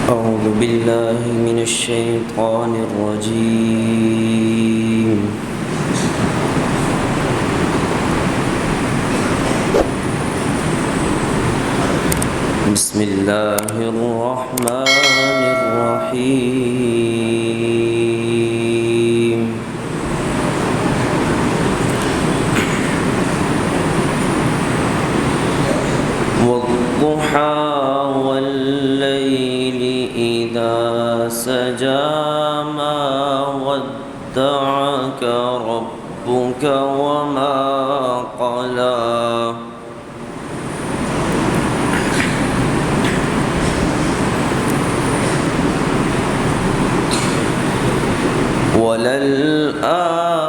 أعوذ بالله من الشيطان الرجيم. بسم الله الرحمن الرحيم. والضحى والليل إذا سجى ما ودعك ربك وما قلى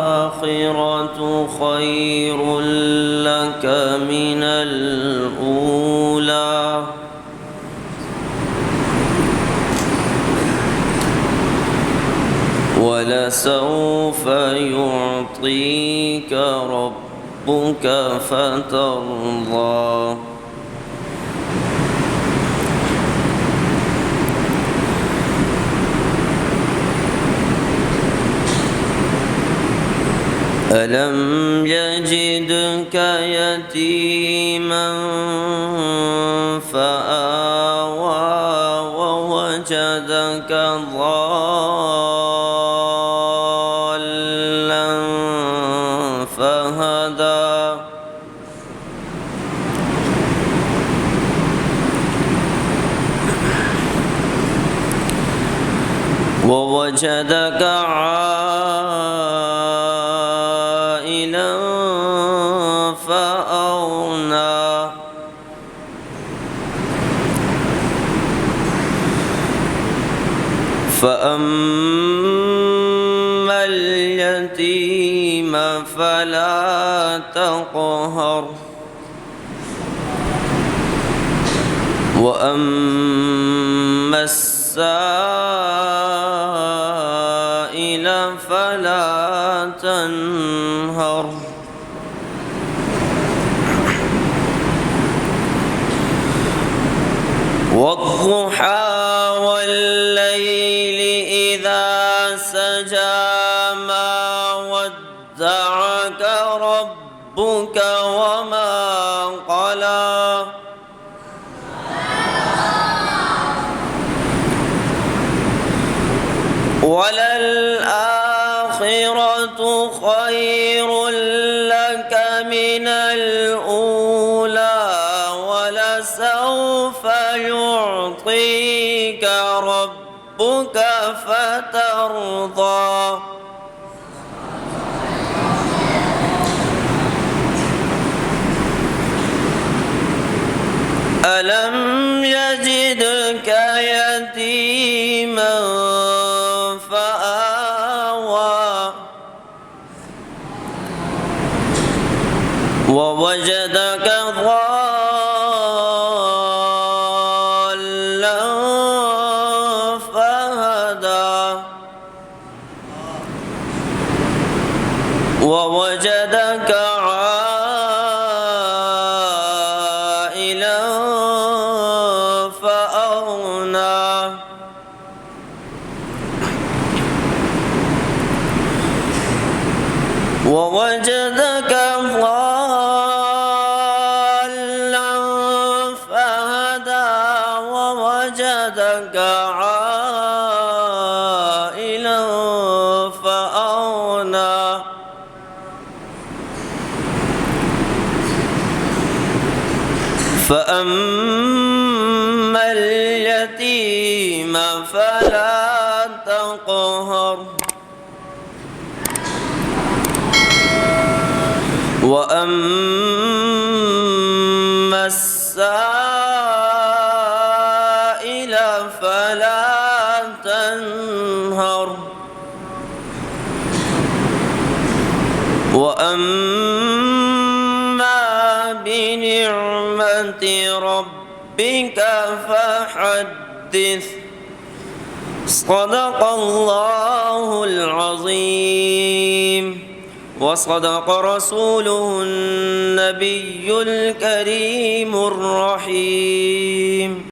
وللآخرة خير لك من الأولى ولسوف يعطيك ربك فترضى ألم يجدك يتيما فآوى ووجدك ضالا فهدى ووجدك عائلا فأغنى فأما اليتيم فلا تقهر وأما السائل فلا تنهر والضحى والليل إذا سجى ما ودعك ربك وما قلى وللآخرة خير لك من الأولى ولسوف يعطيك ربك فترضى ألم يجدك يتيما فآوى ووجدك ضالا فهدى ووجدك عائلا فأغنى ووجدك ضالا فهدى ووجدك عائلا فأغنى فأما اليتيم فلا تقهر وأما السائل فلا تنهر وأما بنعمة ربك فحدث صدق الله العظيم وصدق رسوله النبي الكريم الرحيم.